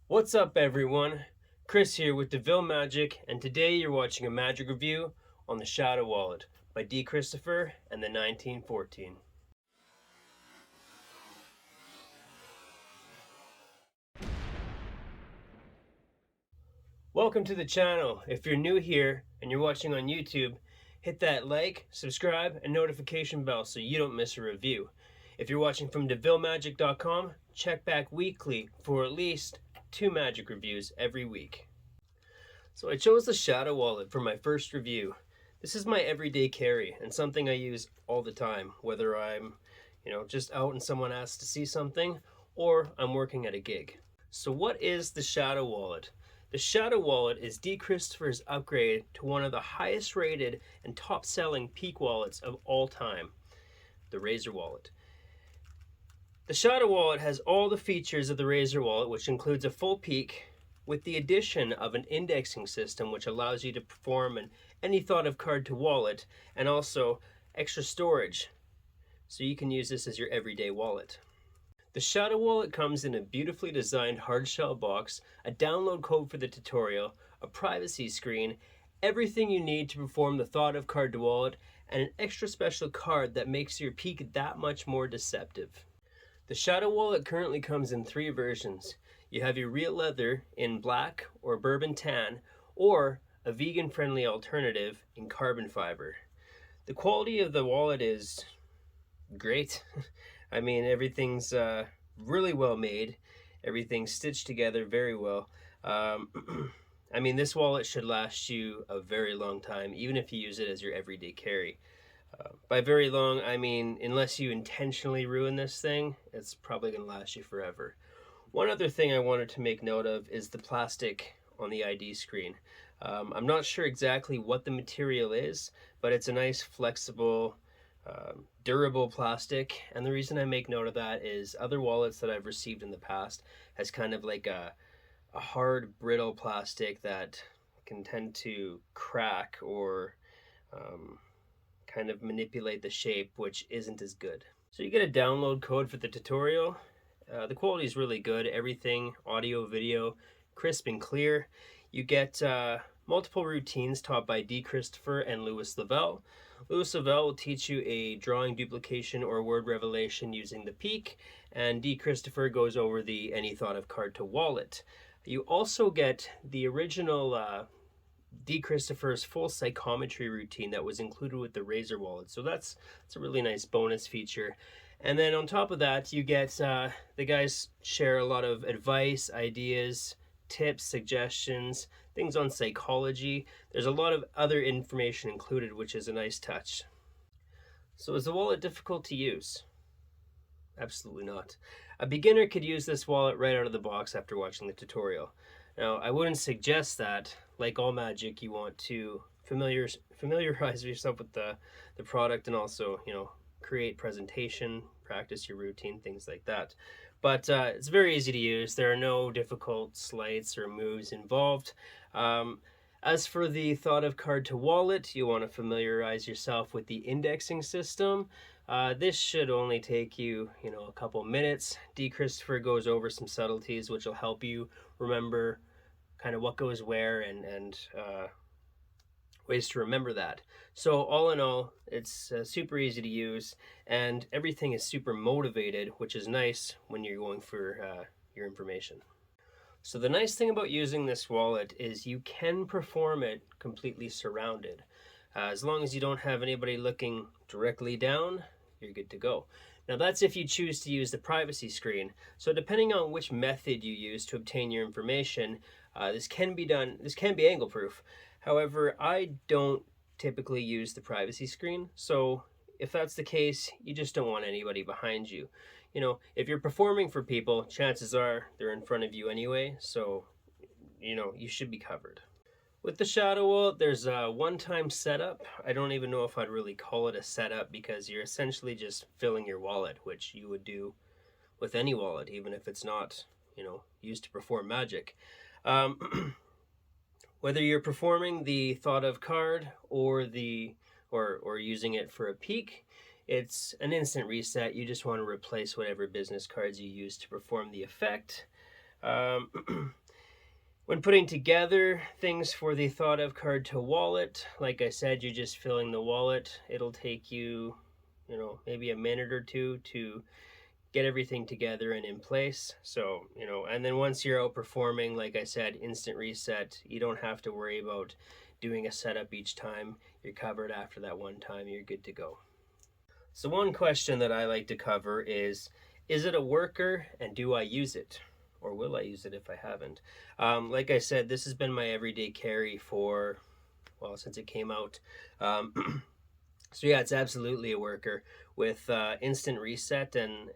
What's up everyone? Chris here with Deville Magic, and today you're watching a magic review on the Shadow Wallet by Dee Christopher and the 1914. Welcome to the channel. If you're new here and you're watching on YouTube, hit that like, subscribe, and notification bell so you don't miss a review. If you're watching from DevilleMagic.com, check back weekly for at least 2 magic reviews every week. So I chose the Shadow Wallet for my first review. This is my everyday carry and something I use all the time, whether I'm, just out and someone asks to see something or I'm working at a gig. So what is the Shadow Wallet? The Shadow Wallet is Dee Christopher's upgrade to one of the highest rated and top selling peak wallets of all time, the Razor Wallet. The Shadow Wallet has all the features of the Razor Wallet, which includes a full peak, with the addition of an indexing system which allows you to perform an any thought of card to wallet, and also extra storage, so you can use this as your everyday wallet. The Shadow Wallet comes in a beautifully designed hardshell box, a download code for the tutorial, a privacy screen, everything you need to perform the thought of card to wallet, and an extra special card that makes your peak that much more deceptive. The Shadow Wallet currently comes in 3 versions. You have your real leather in black or bourbon tan, or a vegan-friendly alternative in carbon fiber. The quality of the wallet is great. I mean, everything's really well made. Everything's stitched together very well. I mean, this wallet should last you a very long time, even if you use it as your everyday carry. By very long, I mean, unless you intentionally ruin this thing, it's probably going to last you forever. One other thing I wanted to make note of is the plastic on the ID screen. I'm not sure exactly what the material is, but it's a nice, flexible, durable plastic. And the reason I make note of that is other wallets that I've received in the past has kind of like a hard, brittle plastic that can tend to crack or kind of manipulate the shape, which isn't as good. So you get a download code for the tutorial. The quality is really good. Everything, audio, video, crisp and clear. You get multiple routines taught by Dee Christopher and Louis Lavelle. Louis Lavelle will teach you a drawing duplication or word revelation using the peak, and Dee Christopher goes over the any thought of card to wallet. You also get the original Dee Christopher's full psychometry routine that was included with the Razor Wallet. So that's a really nice bonus feature. And then on top of that, you get the guys share a lot of advice, ideas, tips, suggestions, things on psychology. There's a lot of other information included, which is a nice touch. So is the wallet difficult to use? Absolutely not. A beginner could use this wallet right out of the box after watching the tutorial. Now, I wouldn't suggest that. Like all magic, you want to familiarize yourself with the product, and also, create presentation, practice your routine, things like that. But it's very easy to use. There are no difficult sleights or moves involved. As for the thought of card to wallet, you want to familiarize yourself with the indexing system. This should only take you, a couple minutes. Dee Christopher goes over some subtleties which will help you remember kind of what goes where, and ways to remember that. So all in all, it's super easy to use, and everything is super motivated, which is nice when you're going for your information. So the nice thing about using this wallet is you can perform it completely surrounded. As long as you don't have anybody looking directly down, you're good to go. Now that's if you choose to use the privacy screen. So depending on which method you use to obtain your information, this can be angle proof. However, I don't typically use the privacy screen, so if that's the case, you just don't want anybody behind you. If you're performing for people, chances are they're in front of you anyway, so you should be covered. With the Shadow Wallet, there's a one-time setup. I don't even know if I'd really call it a setup, because you're essentially just filling your wallet, which you would do with any wallet, even if it's not, used to perform magic. Whether you're performing the thought of card or using it for a peak, it's an instant reset. You just want to replace whatever business cards you use to perform the effect. When putting together things for the thought of card to wallet, like I said, you're just filling the wallet. It'll take you, maybe a minute or two to get everything together and in place. So, and then once you're outperforming, like I said, instant reset. You don't have to worry about doing a setup each time. You're covered after that one time. You're good to go. So one question that I like to cover is it a worker and do I use it? Or will I use it if I haven't? Like I said, this has been my everyday carry for, well, since it came out. So yeah, it's absolutely a worker. With instant reset and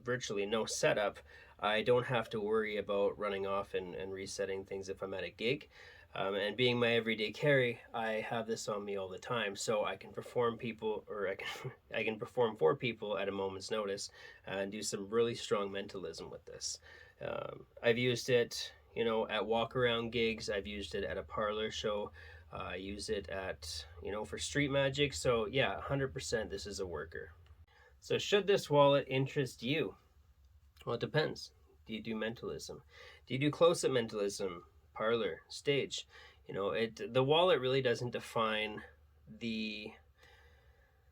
virtually no setup, I don't have to worry about running off and resetting things if I'm at a gig. And being my everyday carry, I have this on me all the time, so I can perform I can perform for people at a moment's notice and do some really strong mentalism with this. I've used it, at walk around gigs. I've used it at a parlor show. I use it at, for street magic. So yeah, 100% this is a worker. So should this wallet interest you? Well, it depends. Do you do mentalism? Do you do close-up mentalism? Parlor, stage? The wallet really doesn't define the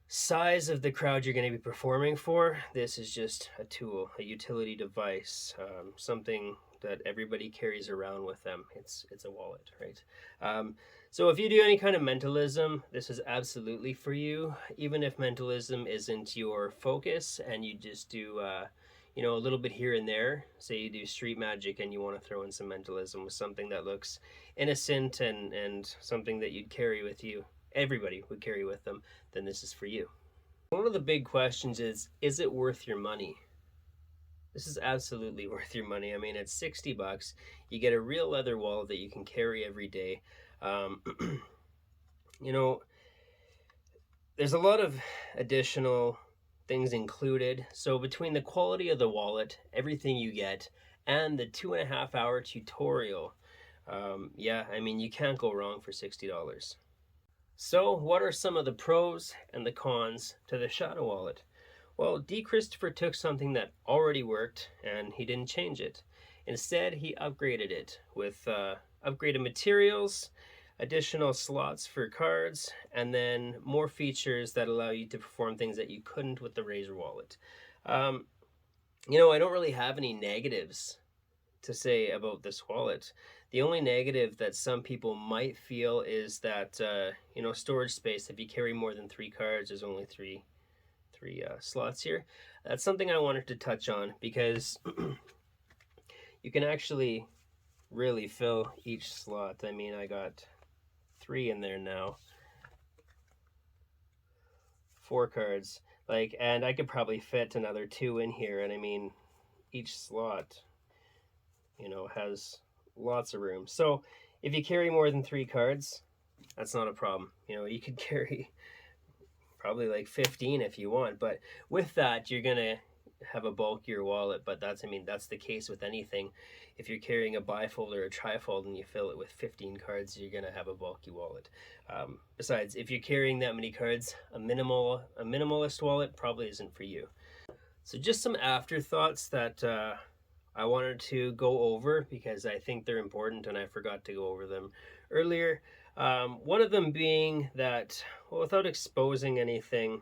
size of the crowd you're going to be performing for. This is just a tool, a utility device, something that everybody carries around with them. It's a wallet, right? So if you do any kind of mentalism, this is absolutely for you. Even if mentalism isn't your focus and you just do a little bit here and there. Say you do street magic and you want to throw in some mentalism with something that looks innocent and something that you'd carry with you, everybody would carry with them, then this is for you. One of the big questions is it worth your money? This is absolutely worth your money. I mean, it's $60. You get a real leather wallet that you can carry every day. There's a lot of additional things included. So between the quality of the wallet, everything you get, and the 2.5-hour tutorial, you can't go wrong for $60. So what are some of the pros and the cons to the Shadow Wallet? Well, Dee Christopher took something that already worked and he didn't change it. Instead, he upgraded it with upgraded materials, additional slots for cards, and then more features that allow you to perform things that you couldn't with the Razor wallet. I don't really have any negatives to say about this wallet. The only negative that some people might feel is that storage space. If you carry more than 3 cards, there's only three slots here. That's something I wanted to touch on because you can actually really fill each slot. I mean, I got 3 in there now, 4 cards, and I could probably fit another 2 in here. And I mean, each slot has lots of room. So if you carry more than 3 cards, that's not a problem. You could carry probably like 15 if you want, but with that you're gonna have a bulkier wallet. But that's the case with anything. If you're carrying a bifold or a trifold and you fill it with 15 cards, you're gonna have a bulky wallet. Besides, if you're carrying that many cards, a minimalist wallet probably isn't for you. So just some afterthoughts that I wanted to go over because I think they're important and I forgot to go over them earlier. One of them being that, well, without exposing anything,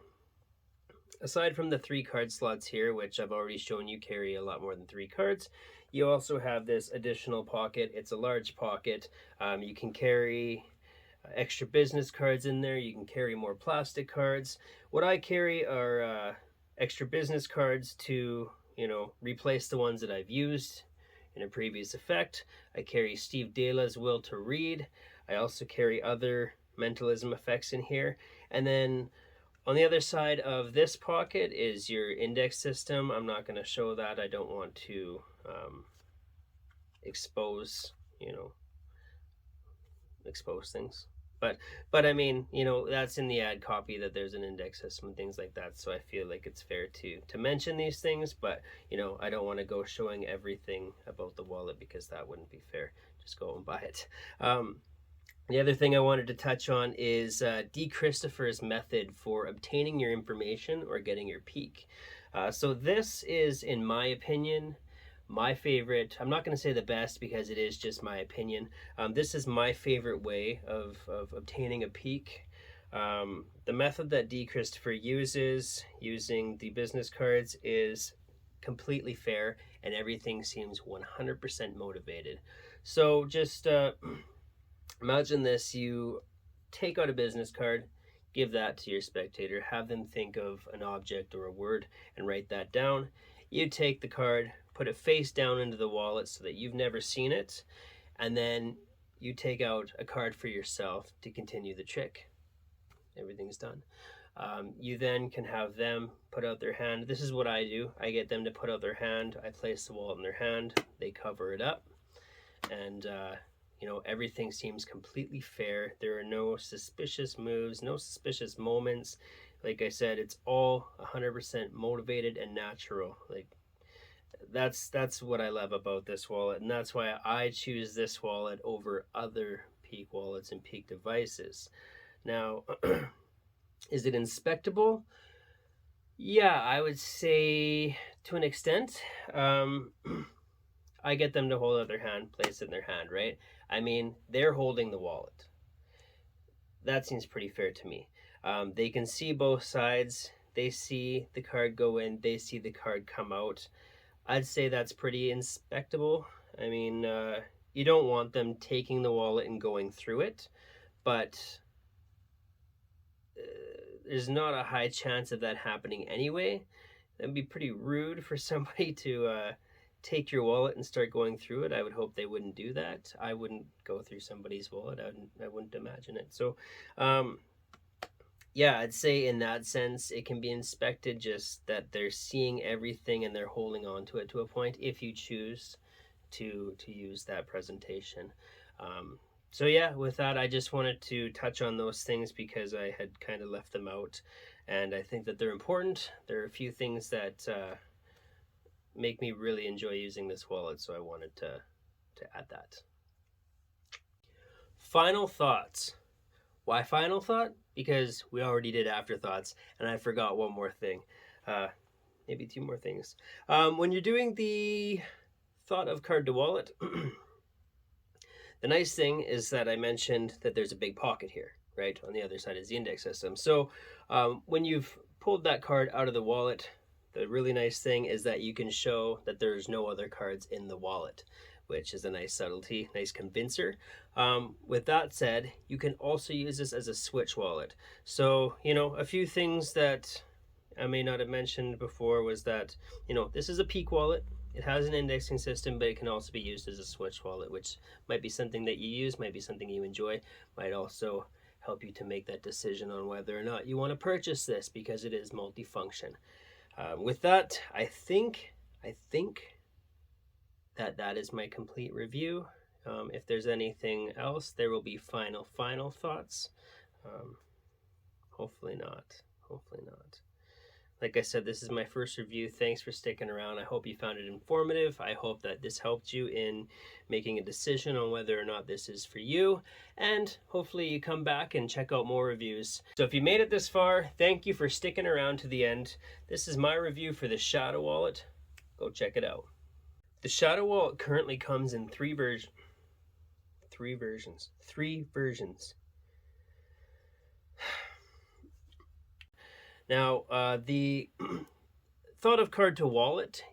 aside from the 3 card slots here, which I've already shown you carry a lot more than 3 cards, you also have this additional pocket. It's a large pocket. You can carry extra business cards in there. You can carry more plastic cards. What I carry are extra business cards to, replace the ones that I've used in a previous effect. I carry Steve Dela's Will to Read. I also carry other mentalism effects in here. And then on the other side of this pocket is your index system. I'm not going to show that. I don't want to expose things. But I mean, that's in the ad copy that there's an index system and things like that. So I feel like it's fair to mention these things, but I don't want to go showing everything about the wallet because that wouldn't be fair. Just go and buy it. The other thing I wanted to touch on is Dee Christopher's method for obtaining your information or getting your peak. So this is, in my opinion, my favorite, I'm not going to say the best because it is just my opinion. This is my favorite way of obtaining a peak. The method that Dee Christopher uses, using the business cards, is completely fair, and everything seems 100% motivated. So just imagine this: you take out a business card, give that to your spectator, have them think of an object or a word and write that down. You take the card, put it face down into the wallet so that you've never seen it, and then you take out a card for yourself to continue the trick. Everything's done. You then can have them put out their hand. This is what I do. I get them to put out their hand. I place the wallet in their hand. They cover it up, and you know, everything seems completely fair. There are no suspicious moves, no suspicious moments. Like I said, it's all 100% motivated and natural. Like that's what I love about this wallet, and that's why I choose this wallet over other Peak wallets and Peak devices. Now, is it inspectable? Yeah, I would say to an extent. I get them to hold out their hand, place it in their hand, right? I mean, they're holding the wallet. That seems pretty fair to me. They can see both sides. They see the card go in. They see the card come out. I'd say that's pretty inspectable. I mean, you don't want them taking the wallet and going through it, but there's not a high chance of that happening anyway. That'd be pretty rude for somebody to take your wallet and start going through it. I would hope they wouldn't do that. I wouldn't go through somebody's wallet. I wouldn't imagine it. So yeah, I'd say in that sense it can be inspected, just that they're seeing everything and they're holding on to it to a point if you choose to use that presentation. So yeah, with that, I just wanted to touch on those things because I had kind of left them out, and I think that they're important. There are a few things that make me really enjoy using this wallet, so I wanted to add that. Final thoughts. Why final thought? Because we already did afterthoughts, and I forgot one more thing. Maybe two more things. When you're doing the thought of card to wallet, the nice thing is that I mentioned that there's a big pocket here, right? On the other side is the index system. So when you've pulled that card out of the wallet, the really nice thing is that you can show that there's no other cards in the wallet, which is a nice subtlety, nice convincer. With that said, you can also use this as a switch wallet. So, you know, a few things that I may not have mentioned before was that, you know, this is a Peak wallet. It has an indexing system, but it can also be used as a switch wallet, which might be something that you use, might be something you enjoy, might also help you to make that decision on whether or not you want to purchase this, because it is multifunction. With that, I think that is my complete review. If there's anything else, there will be final thoughts. Hopefully not. Like I said, this is my first review. Thanks for sticking around. I hope you found it informative. I hope that this helped you in making a decision on whether or not this is for you. And hopefully you come back and check out more reviews. So if you made it this far, thank you for sticking around to the end. This is my review for the Shadow Wallet. Go check it out. The Shadow Wallet currently comes in three versions. Now, the thought of card to wallet